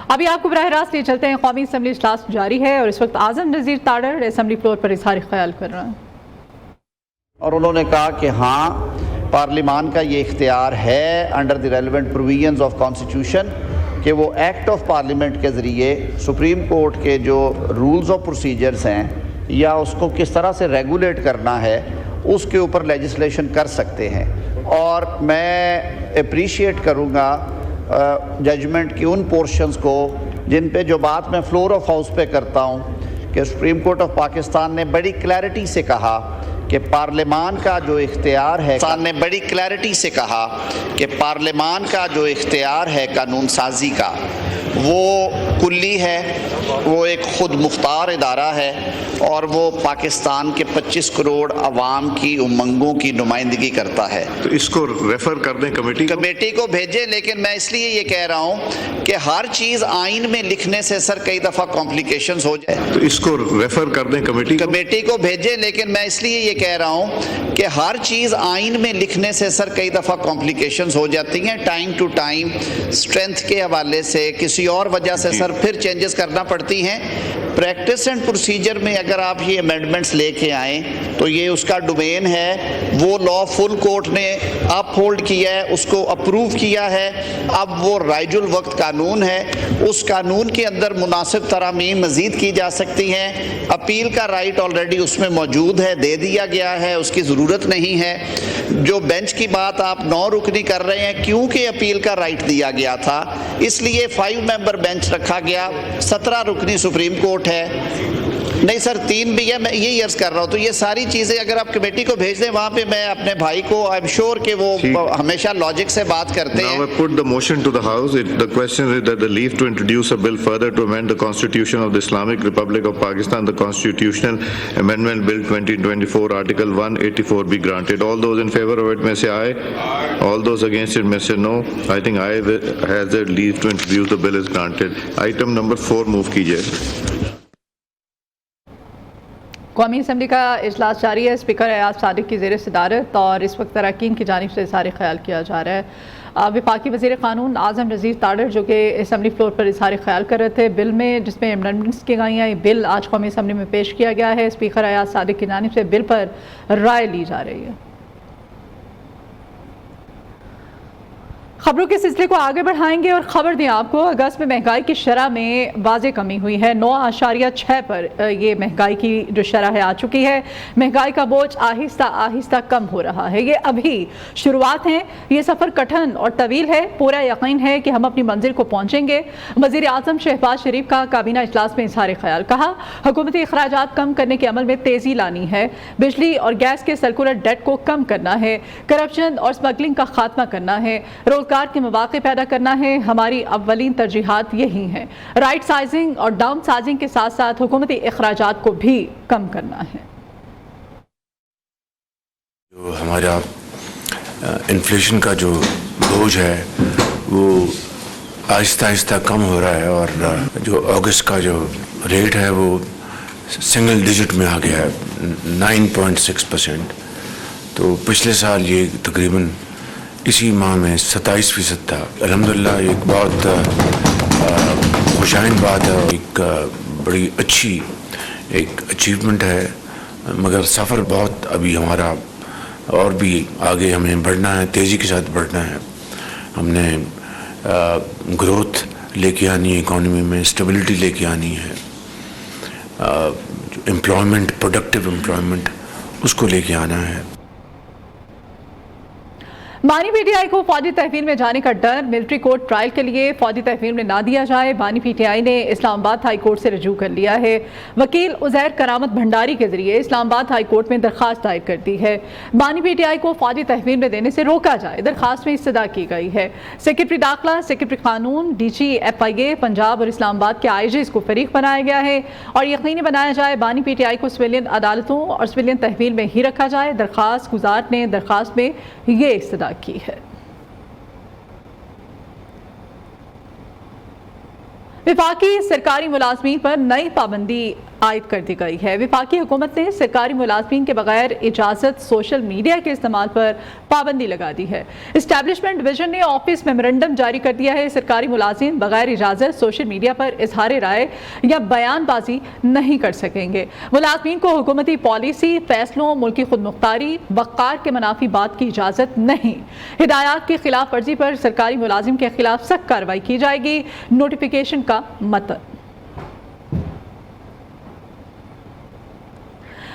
ابھی آپ کو براہ راست لے چلتے ہیں، قومی اسمبلی اجلاس جاری ہے اور اس وقت اعظم نذیر تاڑر اسمبلی فلور پر اظہار خیال کر رہے ہیں، اور انہوں نے کہا کہ ہاں پارلیمان کا یہ اختیار ہے under the relevant provisions of constitution کہ وہ ایکٹ آف پارلیمنٹ کے ذریعے سپریم کورٹ کے جو رولز آف پروسیجرز ہیں یا اس کو کس طرح سے ریگولیٹ کرنا ہے اس کے اوپر لیجسلیشن کر سکتے ہیں۔ اور میں اپریشیٹ کروں گا ججمنٹ کی ان پورشنز کو جن پہ جو بات میں فلور آف ہاؤس پہ کرتا ہوں کہ سپریم کورٹ آف پاکستان نے بڑی کلیئرٹی سے کہا کہ پارلیمان کا جو اختیار ہے قانون سازی کا وہ کلی ہے، وہ ایک خود مختار ادارہ ہے اور وہ پاکستان کے 25 کروڑ عوام کی امنگوں کی نمائندگی کرتا ہے۔ تو اس کو ریفر کر دیں کمیٹی کو بھیجیں، لیکن میں اس لیے یہ کہہ رہا ہوں کہ ہر چیز آئین میں لکھنے سے سر کئی دفعہ کمپلیکیشنز ہو جائے۔ تو اس کو ریفر کر دیں کمیٹی کو بھیجیں، لیکن میں اس لیے یہ کہہ رہا ہوں کہ ہر چیز آئین میں لکھنے سے سر کئی دفعہ کمپلیکیشنز ہو جاتی ہیں، ٹائم ٹو ٹائم اسٹرینتھ کے حوالے سے کسی اور وجہ سے سر پھر چینجز کرنا پڑتی ہیں۔ پریکٹس اینڈ پروسیجر میں اگر آپ یہ امینڈمنٹس لے کے آئیں تو یہ اس کا ڈومین ہے، وہ لا فل کورٹ نے اپ ہولڈ کیا ہے، اس کو اپروو کیا ہے، اب وہ رائج الوقت قانون ہے، اس قانون کے اندر مناسب ترامیم مزید کی جا سکتی ہیں۔ اپیل کا رائٹ آلریڈی اس میں موجود ہے، دے دیا گیا ہے، اس کی ضرورت نہیں ہے۔ جو بینچ کی بات آپ 9 رکنی کر رہے ہیں، کیونکہ اپیل کا رائٹ دیا گیا تھا اس لیے 5 ممبر بینچ رکھا گیا، 17 رکنی سپریم کورٹ ہے، نہیں سر 3 بھی ہے، میں یہی عرض کر رہا ہوں۔ تو یہ ساری چیزیں اگر آپ کمیٹی کو بھیج دیں، وہاں پہ میں اپنے بھائی کو آئی ایم شیور کہ وہ ہمیشہ لاجک سے بات کرتے ہیں۔ Now I put the motion to the House. The question is that the leave to introduce a bill further to amend the Constitution of the Islamic Republic of Pakistan, the Constitutional Amendment Bill 2024, Article 184 be granted. All those in favor of it may say aye. All those against it may say no. I think aye has the leave to introduce the bill is granted. Item number 4 move کیجئے۔ قومی assembly کا اجلاس جاری ہے، speaker Ayaz Sadiq کی زیر صدارت اور اس وقت اراکین کی جانب سے اظہار خیال کیا جا رہا ہے۔ وفاقی وزیر قانون اعظم نذیر تاڑر جو کہ اسمبلی فلور پر اظہار خیال کر رہے تھے بل میں جس میں امینڈمنٹس کی گئی ہیں، یہ بل آج قومی اسمبلی میں پیش کیا گیا ہے۔ اسپیکر ایاز صادق کی جانب سے بل پر رائے لی جا رہی ہے۔ خبروں کے سلسلے کو آگے بڑھائیں گے اور خبر دیں آپ کو، اگست میں مہنگائی کی شرح میں واضح کمی ہوئی ہے، 9.6 پر یہ مہنگائی کی جو شرح ہے آ چکی ہے۔ مہنگائی کا بوجھ آہستہ آہستہ کم ہو رہا ہے، یہ ابھی شروعات ہیں، یہ سفر کٹھن اور طویل ہے، پورا یقین ہے کہ ہم اپنی منزل کو پہنچیں گے۔ وزیر اعظم شہباز شریف کا کابینہ اجلاس میں اظہار خیال، کہا حکومتی اخراجات کم کرنے کے عمل میں تیزی لانی ہے، بجلی اور گیس کے سرکولر ڈیٹ کو کم کرنا ہے، کرپشن اور اسمگلنگ کا خاتمہ کرنا ہے، روزگار کے مواقع پیدا کرنا ہے، ہماری اولین ترجیحات یہی ہیں۔ رائٹ سائزنگ اور ڈاؤن سائزنگ کے ساتھ ساتھ حکومتی اخراجات کو بھی کم کرنا ہے۔ جو ہمارا انفلیشن کا جو بوجھ ہے وہ آہستہ آہستہ کم ہو رہا ہے اور جو اگست کا جو ریٹ ہے وہ سنگل ڈیجٹ میں آ گیا ہے 9.6%۔ تو پچھلے سال یہ تقریباً اسی ماہ میں 27% تھا۔ الحمدللہ ایک بہت خوشائن بات ہے، ایک بڑی اچھی ایک اچیومنٹ ہے، مگر سفر بہت ابھی ہمارا اور بھی آگے ہمیں بڑھنا ہے، تیزی کے ساتھ بڑھنا ہے۔ ہم نے گروتھ لے کے آنی ہے، اکانومی میں اسٹیبلٹی لے کے آنی ہے، امپلائمنٹ پروڈکٹیو امپلائمنٹ اس کو لے کے آنا ہے۔ بانی پی ٹی آئی کو فوجی تحویل میں جانے کا ڈر، ملٹری کورٹ ٹرائل کے لیے فوجی تحویل میں نہ دیا جائے، بانی پی ٹی آئی نے اسلام آباد ہائی کورٹ سے رجوع کر لیا ہے۔ وکیل عزیر کرامت بھنڈاری کے ذریعے اسلام آباد ہائی کورٹ میں درخواست دائر کر دی ہے، بانی پی ٹی آئی کو فوجی تحویل میں دینے سے روکا جائے۔ درخواست میں استدعا کی گئی ہے سیکرٹری داخلہ، سیکرٹری قانون، ڈی جی ایف آئی اے پنجاب اور اسلام آباد کے آئی جیز کو فریق بنایا گیا ہے اور یقینی بنایا جائے بانی پی ٹی آئی کو سویلین عدالتوں اور سویلین تحویل میں ہی رکھا جائے۔ درخواست گزار نے درخواست میں یہ استدعا کی ہے۔ وفاقی سرکاری ملازمین پر نئی پابندی عائد کر دی گئی ہے۔ وفاقی حکومت نے سرکاری ملازمین کے بغیر اجازت سوشل میڈیا کے استعمال پر پابندی لگا دی ہے۔ اسٹیبلشمنٹ ڈویژن نے آفس میمورنڈم جاری کر دیا ہے، سرکاری ملازم بغیر اجازت سوشل میڈیا پر اظہار رائے یا بیان بازی نہیں کر سکیں گے۔ ملازمین کو حکومتی پالیسی، فیصلوں، ملکی خود مختاری، وقار کے منافی بات کی اجازت نہیں۔ ہدایات کی خلاف ورزی پر سرکاری ملازم کے خلاف سخت کارروائی کی جائے گی۔ نوٹیفیکیشن کا متن۔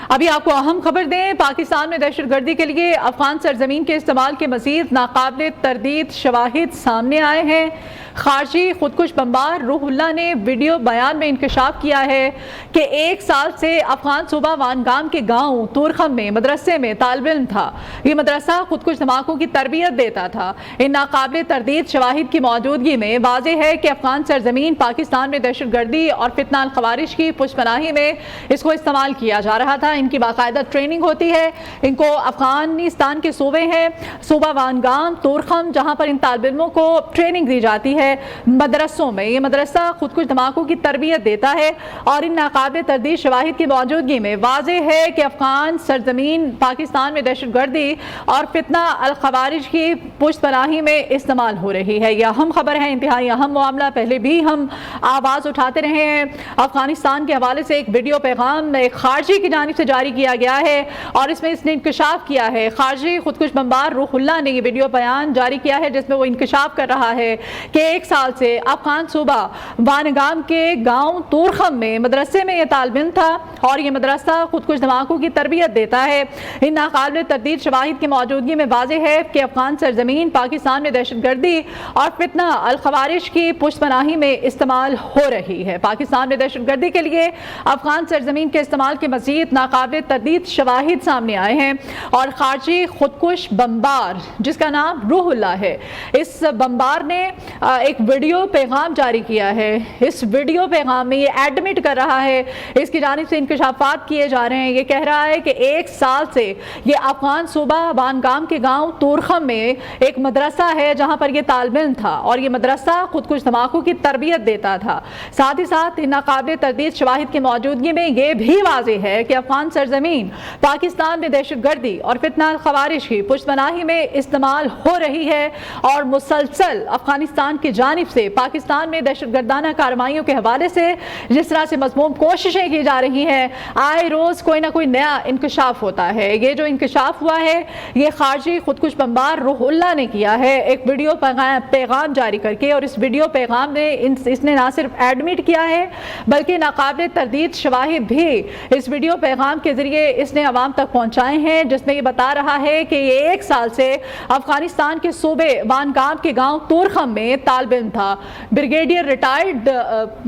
ابھی آپ کو اہم خبر دیں، پاکستان میں دہشت گردی کے لیے افغان سرزمین کے استعمال کے مزید ناقابل تردید شواہد سامنے آئے ہیں۔ خارجی خودکش بمبار روح اللہ نے ویڈیو بیان میں انکشاف کیا ہے کہ 1 سال سے افغان صوبہ وانگام کے گاؤں تورخم میں مدرسے میں طالب علم تھا۔ یہ مدرسہ خودکش دھماکوں کی تربیت دیتا تھا۔ ان ناقابل تردید شواہد کی موجودگی میں واضح ہے کہ افغان سرزمین پاکستان میں دہشت گردی اور فتنہ الخوارج کی پشت پناہی میں اس کو استعمال کیا جا رہا تھا۔ ان کی باقاعدہ ٹریننگ ہوتی ہے۔ ان کو افغانستان کے صوبے ہیں صوبہ وانگام، تورخم، جہاں پر ان طالب علموں کو ٹریننگ دی جاتی ہے مدرسوں میں۔ یہ مدرسہ خودکش دھماکوں کی تربیت دیتا ہے اور ان ناقابل تردید شواہد کی موجودگی میں واضح ہے کہ افغان سرزمین پاکستان میں دہشت گردی اور فتنہ الخوارج کی پشت پناہی میں استعمال ہو رہی ہے۔ یہ اہم خبر ہے، انتہائی اہم معاملہ، پہلے بھی ہم آواز اٹھاتے رہے ہیں۔ افغانستان کے حوالے سے ایک ویڈیو پیغام ایک خارجی کی جانب سے جاری کیا گیا ہے اور اس میں اس نے انکشاف کیا ہے، خارجی خودکش بمبار روح اللہ نے یہ ویڈیو بیان جاری کیا ہے جس میں وہ انکشاف کر رہا ہے کہ 1 سال سے افغان صوبہ وانگام کے گاؤں تورخم میں مدرسے میں یہ طالب علم تھا اور یہ مدرسہ خودکش دھماکوں کی تربیت دیتا ہے۔ ان ناقابل تردید شواہد کی موجودگی میں واضح ہے کہ افغان سرزمین پاکستان میں دہشت گردی اور فتنہ الخوارج کی پشت پناہی میں استعمال ہو رہی ہے۔ پاکستان میں دہشت گردی کے لیے افغان سرزمین کے استعمال کے مزید ناقابل تردید شواہد سامنے آئے ہیں اور خارجی خودکش بمبار جس کا نام روح اللہ ہے، اس بمبار نے ایک ویڈیو پیغام جاری کیا ہے۔ اس ویڈیو پیغام میں یہ ایڈمٹ کر رہا ہے، اس کی جانب سے انکشافات کیے جا رہے ہیں۔ یہ کہہ رہا ہے کہ 1 سال سے یہ افغان صوبہ وانگام کے گاؤں تورخم میں ایک مدرسہ ہے جہاں پر یہ طالب علم تھا اور یہ مدرسہ خودکش دھماکوں کی تربیت دیتا تھا۔ ساتھ ہی ساتھ ان ناقابل تردید شواہد کی موجودگی میں یہ بھی واضح ہے کہ افغان سرزمین پاکستان میں دہشت گردی اور فتنہ الخوارج کی پشت پناہی میں استعمال ہو رہی ہے اور مسلسل افغانستان کی جانب سے پاکستان میں دہشت گردانہ کارروائیوں کے حوالے سے جس طرح سے مضموم کوششیں کی جا رہی ہیں، آئے روز کوئی نہ کوئی نیا انکشاف ہوتا ہے۔ یہ جو انکشاف ہوا ہے یہ خارجی خودکش بمبار روح اللہ نے کیا ہے ایک ویڈیو پیغام جاری کر کے، اور اس ویڈیو پیغام میں اس نے نہ صرف ایڈمٹ کیا ہے بلکہ ناقابل تردید شواہد بھی اس ویڈیو پیغام کے ذریعے اس نے عوام تک پہنچائے ہیں جس میں یہ بتا رہا ہے کہ یہ 1 سال سے افغانستان کے صوبے وانگام کے گاؤں تورخم میں طالب علم تھا۔ بریگیڈیئر ریٹائرڈ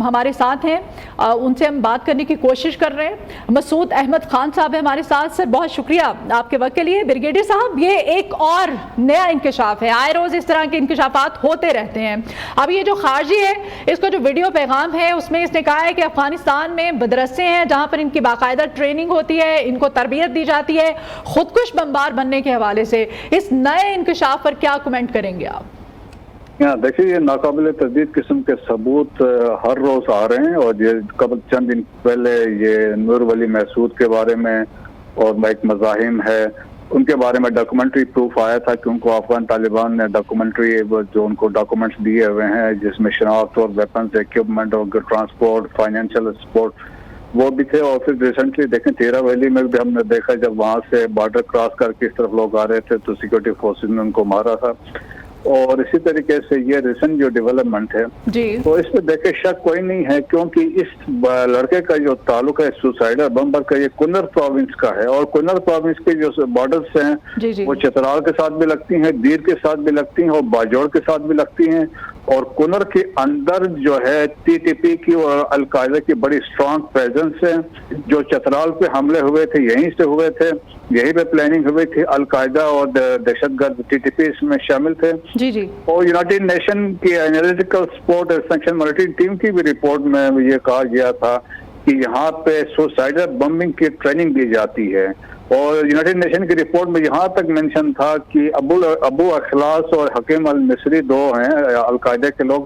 ہمارے ساتھ ہیں، ان سے ہم بات کرنے کی کوشش کر رہے ہیں۔ مسعود احمد خان صاحب ہیں ہمارے ساتھ۔ سر بہت شکریہ آپ کے وقت کے لیے۔ بریگیڈیئر صاحب یہ ایک اور نیا انکشاف ہے، آئے روز اس طرح کے انکشافات ہوتے رہتے ہیں۔ اب یہ جو خارجی ہے اس کا جو ویڈیو پیغام ہے اس میں اس نے کہا ہے کہ افغانستان میں مدرسے ہیں جہاں پر ان کی باقاعدہ ٹریننگ ہوتی ہے، ان کو تربیت دی جاتی ہے خودکش بمبار بننے کے حوالے سے۔ اس نئے انکشاف پر کیا کمنٹ کریں گے آپ؟ دیکھیے یہ ناقابل تردید قسم کے ثبوت ہر روز آ رہے ہیں، اور یہ قبل چند دن پہلے یہ نور ولی محسود کے بارے میں اور ایک مزاحم ہے ان کے بارے میں ڈاکومنٹری پروف آیا تھا کہ ان کو افغان طالبان نے ڈاکومنٹری جو ان کو ڈاکومنٹس دیے ہوئے ہیں جس میں شناخت اور ویپنز ایکوپمنٹ اور ٹرانسپورٹ فائنینشیل سپورٹ وہ بھی تھے۔ اور پھر ریسنٹلی دیکھیں 13 ویلی میں بھی ہم نے دیکھا جب وہاں سے بارڈر کراس کر کے اس طرف لوگ آ رہے تھے تو سیکورٹی فورسز نے ان کو مارا تھا۔ اور اسی طریقے سے یہ ریسنٹ جو ڈیولپمنٹ ہے تو اس پہ دیکھے شک کوئی نہیں ہے کیونکہ اس لڑکے کا جو تعلق ہے سوسائڈر بمبر کا یہ کنر پروونس کا ہے، اور کنر پروونس کے جو بارڈرز ہیں وہ چترال کے ساتھ بھی لگتی ہیں، دیر کے ساتھ بھی لگتی ہیں اور باجوڑ کے ساتھ بھی لگتی ہیں۔ اور کنر کے اندر جو ہے ٹی ٹی پی کی اور القاعدہ کی بڑی اسٹرانگ پریزنس ہے۔ جو چترال پہ حملے ہوئے تھے یہیں سے ہوئے تھے، یہی پہ پلاننگ ہوئی تھی، القاعدہ اور دہشت گرد ٹی ٹی پی اس میں شامل تھے۔ اور یونائٹڈ نیشن کی analytical support sanction monitoring team کی بھی رپورٹ میں یہ کہا گیا تھا کہ یہاں پہ سوسائڈر بمبنگ کی ٹریننگ دی جاتی ہے۔ اور یونائٹڈ نیشن کی رپورٹ میں یہاں تک مینشن تھا کہ ابو اخلاص اور حکیم المصری 2 ہیں القاعدہ کے لوگ،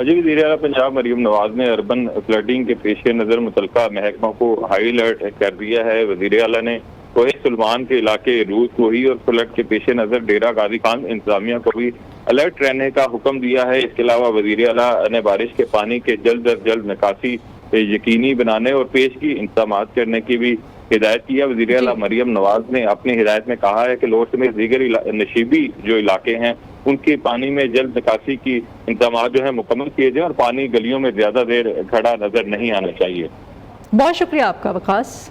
اجی وزیر اعلیٰ پنجاب مریم نواز نے اربن فلڈنگ کے پیش نظر متعلقہ محکمہ کو ہائی الرٹ کر دیا ہے۔ وزیر اعلیٰ نے کوہ سلمان کے علاقے روز کوہی اور فلڈ کے پیش نظر ڈیرہ غازی خان انتظامیہ کو بھی الرٹ رہنے کا حکم دیا ہے۔ اس کے علاوہ وزیر اعلیٰ نے بارش کے پانی کے جلد از جلد نکاسی یقینی بنانے اور پیشگی انتظامات کرنے کی بھی ہدایت کیا۔ وزیر اعلیٰ مریم نواز نے اپنی ہدایت میں کہا ہے کہ لوڑ سمیت دیگر نشیبی جو علاقے ہیں ان کے پانی میں جلد نکاسی کی انتظامات جو ہے مکمل کیے جائیں اور پانی گلیوں میں زیادہ دیر کھڑا نظر نہیں آنا چاہیے۔ بہت شکریہ آپ کا وقاص۔